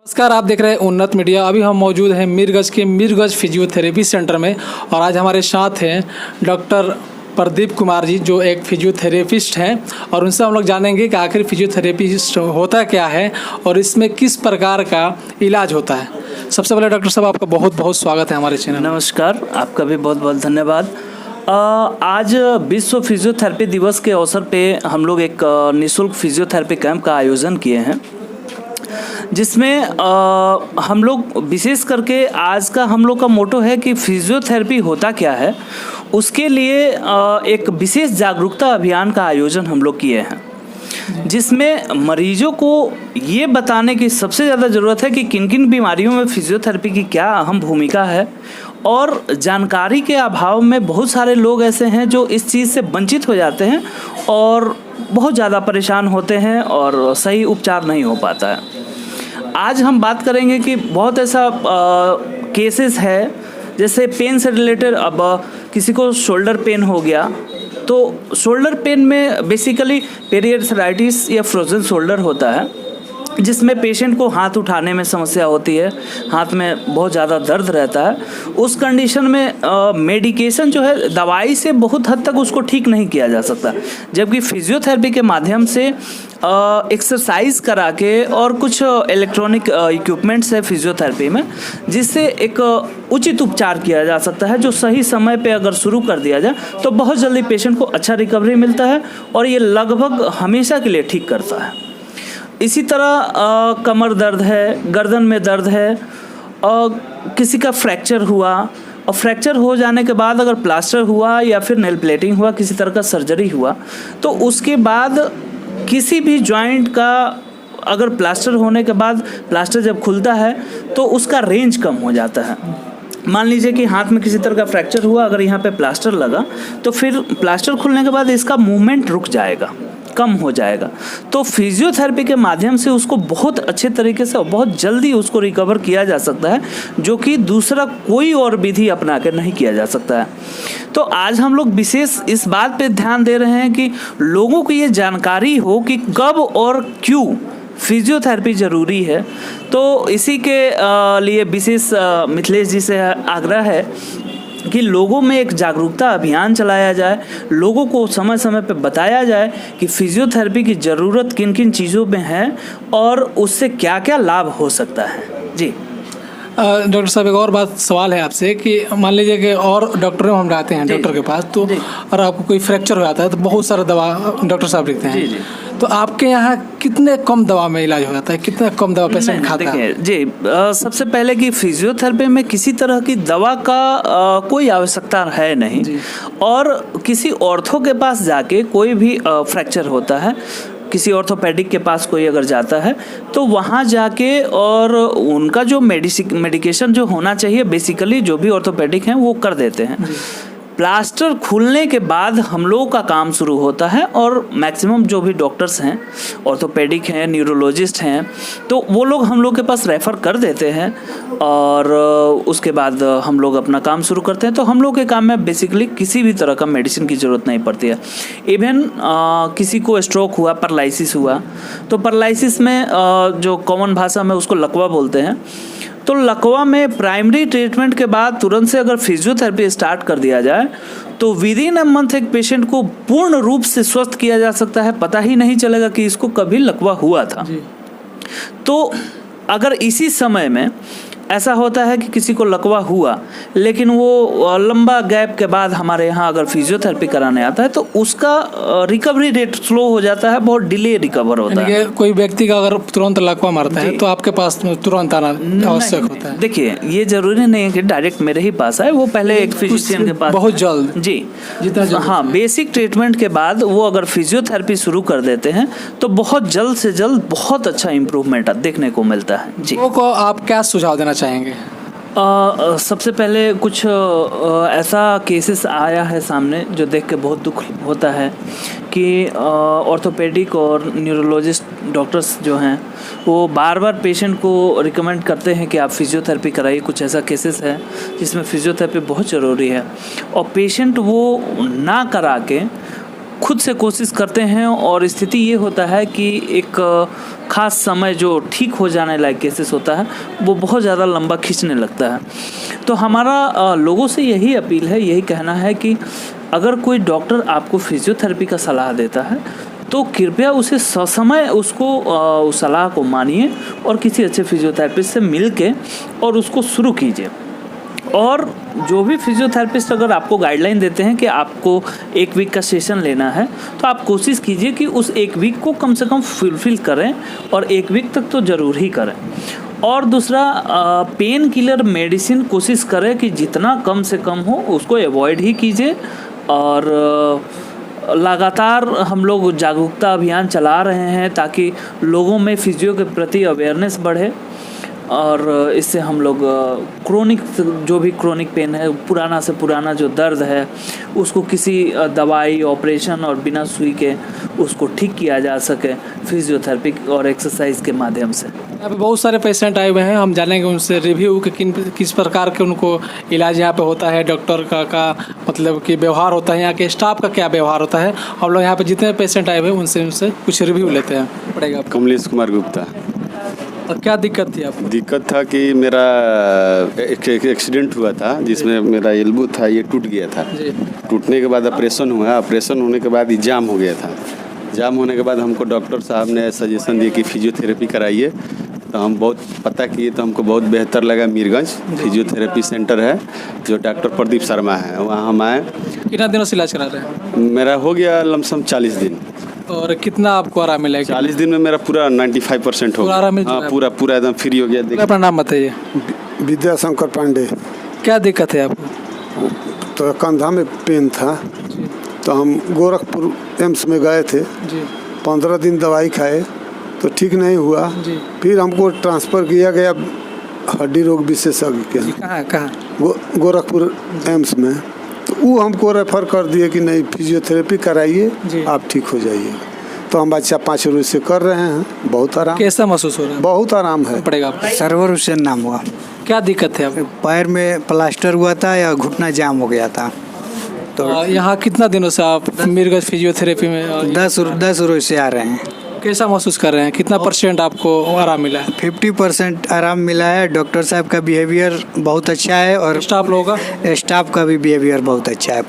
नमस्कार, आप देख रहे हैं उन्नत मीडिया। अभी हम मौजूद हैं मीरगंज के मीरगंज फिजियोथेरेपी सेंटर में और आज हमारे साथ हैं डॉक्टर प्रदीप कुमार जी, जो एक फिजियोथेरेपिस्ट हैं और उनसे हम लोग जानेंगे कि आखिर फिजियोथेरेपिस्ट होता क्या है और इसमें किस प्रकार का इलाज होता है। सबसे पहले डॉक्टर साहब, आपका बहुत बहुत स्वागत है हमारे चैनल। नमस्कार, आपका भी बहुत बहुत धन्यवाद। आज विश्व फिजियोथेरेपी दिवस के अवसर पे हम लोग एक निःशुल्क फिजियोथेरेपी कैंप का आयोजन किए हैं, जिसमें हम लोग विशेष करके आज का हम लोग का मोटो है कि फिजियोथेरेपी होता क्या है, उसके लिए एक विशेष जागरूकता अभियान का आयोजन हम लोग किए हैं, जिसमें मरीजों को ये बताने की सबसे ज़्यादा ज़रूरत है कि किन किन बीमारियों में फिजियोथेरेपी की क्या अहम भूमिका है। और जानकारी के अभाव में बहुत सारे लोग ऐसे हैं जो इस चीज़ से वंचित हो जाते हैं और बहुत ज़्यादा परेशान होते हैं और सही उपचार नहीं हो पाता है। आज हम बात करेंगे कि बहुत ऐसा केसेस है, जैसे पेन से रिलेटेड। अब किसी को शोल्डर पेन हो गया, तो शोल्डर पेन में बेसिकली पेरियर्थराइटिस या फ्रोजन शोल्डर होता है, जिसमें पेशेंट को हाथ उठाने में समस्या होती है, हाथ में बहुत ज़्यादा दर्द रहता है। उस कंडीशन में मेडिकेशन जो है, दवाई से बहुत हद तक उसको ठीक नहीं किया जा सकता, जबकि फिजियोथेरेपी के माध्यम से एक्सरसाइज करा के और कुछ इलेक्ट्रॉनिक इक्विपमेंट्स है फिजियोथेरेपी में, जिससे एक उचित उपचार किया जा सकता है, जो सही समय पे अगर शुरू कर दिया जाए तो बहुत जल्दी पेशेंट को अच्छा रिकवरी मिलता है और ये लगभग हमेशा के लिए ठीक करता है। इसी तरह कमर दर्द है, गर्दन में दर्द है, किसी का फ्रैक्चर हुआ और फ्रैक्चर हो जाने के बाद अगर प्लास्टर हुआ या फिर नेल प्लेटिंग हुआ, किसी तरह का सर्जरी हुआ, तो उसके बाद किसी भी जॉइंट का अगर प्लास्टर होने के बाद प्लास्टर जब खुलता है तो उसका रेंज कम हो जाता है। मान लीजिए कि हाथ में किसी तरह का फ्रैक्चर हुआ, अगर यहाँ पे प्लास्टर लगा तो फिर प्लास्टर खुलने के बाद इसका मूवमेंट रुक जाएगा, कम हो जाएगा। तो फिजियोथेरेपी के माध्यम से उसको बहुत अच्छे तरीके से और बहुत जल्दी उसको रिकवर किया जा सकता है, जो कि दूसरा कोई और विधि अपना कर नहीं किया जा सकता है। तो आज हम लोग विशेष इस बात पे ध्यान दे रहे हैं कि लोगों को ये जानकारी हो कि कब और क्यों फिजियोथेरेपी ज़रूरी है। तो इसी के लिए विशेष मिथिलेश जी से आग्रह है कि लोगों में एक जागरूकता अभियान चलाया जाए, लोगों को समय समय पर बताया जाए कि फिजियोथेरेपी की ज़रूरत किन किन चीज़ों में है और उससे क्या क्या लाभ हो सकता है। जी डॉक्टर साहब, एक और बात सवाल है आपसे कि मान लीजिए कि और डॉक्टरों हम जाते हैं डॉक्टर के पास, तो और आपको कोई फ्रैक्चर हो जाता है तो बहुत सारा दवा डॉक्टर साहब लिखते हैं। जी। तो आपके यहाँ कितने कम दवा में इलाज हो जाता है, कितना कम दवा पेशेंट खाता है? जी, सबसे पहले कि फिजियोथेरेपी में किसी तरह की दवा का कोई आवश्यकता है नहीं। और किसी ऑर्थो के पास जाके कोई भी फ्रैक्चर होता है, किसी ऑर्थोपेडिक के पास कोई अगर जाता है तो वहाँ जाके और उनका जो मेडिकेशन जो होना चाहिए, बेसिकली जो भी ऑर्थोपेडिक हैं वो कर देते हैं। प्लास्टर खुलने के बाद हम लोगों का काम शुरू होता है और मैक्सिमम जो भी डॉक्टर्स हैं, ऑर्थोपेडिक हैं, न्यूरोलॉजिस्ट हैं, तो वो लोग हम लोग के पास रेफ़र कर देते हैं और उसके बाद हम लोग अपना काम शुरू करते हैं। तो हम लोग के काम में बेसिकली किसी भी तरह का मेडिसिन की ज़रूरत नहीं पड़ती है। इवन किसी को स्ट्रोक हुआ, पैरालिसिस हुआ, तो पैरालिसिस में जो कॉमन भाषा में उसको लकवा बोलते हैं, तो लकवा में प्राइमरी ट्रीटमेंट के बाद तुरंत से अगर फिजियोथेरेपी स्टार्ट कर दिया जाए तो विद इन अ मंथ एक पेशेंट को पूर्ण रूप से स्वस्थ किया जा सकता है। पता ही नहीं चलेगा कि इसको कभी लकवा हुआ था। तो अगर इसी समय में ऐसा होता है कि किसी को लकवा हुआ लेकिन वो लंबा गैप के बाद हमारे यहाँ अगर फिजियोथेरेपी कराने आता है तो उसका रिकवरी रेट स्लो हो जाता है, बहुत डिले रिकवर होता है। कोई व्यक्ति का अगर तुरंत लकवा मारता है तो आपके पास तुरंत आना आवश्यक होता है? देखिए, ये जरूरी नहीं है कि डायरेक्ट मेरे ही पास आए, वो पहले एक फिजिशियन के पास बहुत जल्द, जी जितना जल्द, हाँ, बेसिक ट्रीटमेंट के बाद वो अगर फिजियोथेरेपी शुरू कर देते हैं तो बहुत जल्द से जल्द बहुत अच्छा इम्प्रूवमेंट देखने को मिलता है। जी, को आप क्या सुझाव देना चाहेंगे? सबसे पहले कुछ ऐसा केसेस आया है सामने जो देख के बहुत दुख होता है कि ऑर्थोपेडिक और न्यूरोलॉजिस्ट डॉक्टर्स जो हैं वो बार बार पेशेंट को रिकमेंड करते हैं कि आप फिजियोथेरेपी कराइए। कुछ ऐसा केसेस है जिसमें फिजियोथेरेपी बहुत ज़रूरी है और पेशेंट वो ना करा के खुद से कोशिश करते हैं और स्थिति ये होता है कि एक ख़ास समय जो ठीक हो जाने लायक केसेस होता है वो बहुत ज़्यादा लंबा खींचने लगता है। तो हमारा लोगों से यही अपील है, यही कहना है कि अगर कोई डॉक्टर आपको फिजियोथेरेपी का सलाह देता है तो कृपया उसे ससमय उसको उस सलाह को मानिए और किसी अच्छे फिजियोथेरेपिस्ट से मिल के और उसको शुरू कीजिए। और जो भी फिजियोथेरेपिस्ट अगर आपको गाइडलाइन देते हैं कि आपको 1 वीक का सेशन लेना है तो आप कोशिश कीजिए कि उस 1 वीक को कम से कम फुलफिल करें और 1 वीक तक तो ज़रूर ही करें। और दूसरा, पेन किलर मेडिसिन कोशिश करें कि जितना कम से कम हो उसको अवॉइड ही कीजिए। और लगातार हम लोग जागरूकता अभियान चला रहे हैं ताकि लोगों में फिजियो के प्रति अवेयरनेस बढ़े और इससे हम लोग जो भी क्रोनिक पेन है, पुराना से पुराना जो दर्द है, उसको किसी दवाई, ऑपरेशन और बिना सुई के उसको ठीक किया जा सके फिजियोथेरेपी और एक्सरसाइज के माध्यम से। यहाँ पे बहुत सारे पेशेंट आए हुए हैं, हम जानेंगे उनसे रिव्यू कि किस प्रकार के उनको इलाज यहाँ पे होता है, डॉक्टर का मतलब कि व्यवहार होता है, यहाँ के स्टाफ का क्या व्यवहार होता है। हम लोग यहाँ पे जितने पेशेंट आए हुए हैं उनसे कुछ रिव्यू लेते हैं। पड़ेगा आपको। कमलेश कुमार गुप्ता। और क्या दिक्कत थी आपको? दिक्कत था कि मेरा एक एक्सीडेंट हुआ था जिसमें मेरा एल्बो था, ये टूट गया था। टूटने के बाद ऑपरेशन हुआ। ऑपरेशन होने के बाद जाम हो गया था। जाम होने के बाद हमको डॉक्टर साहब ने सजेशन दिए कि फिजियोथेरेपी कराइए। तो हम बहुत पता किए तो हमको बहुत बेहतर लगा। मीरगंज फिजियोथेरेपी सेंटर है जो डॉक्टर प्रदीप शर्मा है, वहाँ हम आए। कितना दिनों से इलाज करा रहे हैं? मेरा हो गया लमसम 40 दिन। और कितना आपको आराम मिला है? 40 दिन में मेरा पूरा 95% हो गया। हाँ, पूरा एकदम फ्री हो गया। अपना नाम बताइए। विद्याशंकर पांडे। क्या दिक्कत है आपको? तो कंधा में पेन था तो हम गोरखपुर एम्स में गए थे। 15 दिन दवाई खाए तो ठीक नहीं हुआ। फिर हमको ट्रांसफ़र किया गया हड्डी रोग विशेषज्ञ के। कहाँ? गोरखपुर एम्स में। तो वो हमको रेफ़र कर दिए कि नहीं, फिजियोथेरेपी कराइए, आप ठीक हो जाइए। तो हम अच्छा 5 रोज से कर रहे हैं। बहुत आराम। कैसा महसूस हो रहा है? बहुत आराम है। पड़ेगा आपको। सरवर हुसैन नाम हुआ। क्या दिक्कत है आपको? पैर में प्लास्टर हुआ था या घुटना जाम हो गया था। तो यहाँ कितना दिनों से आप मीरगंज फिजियोथेरेपी में? 10 रोज से आ रहे हैं। कैसा महसूस कर रहे हैं? कितना % आपको आराम मिला है? 50% आराम मिला है। डॉक्टर साहब का बिहेवियर बहुत अच्छा है और स्टाफ लोगों का भी बिहेवियर बहुत अच्छा है।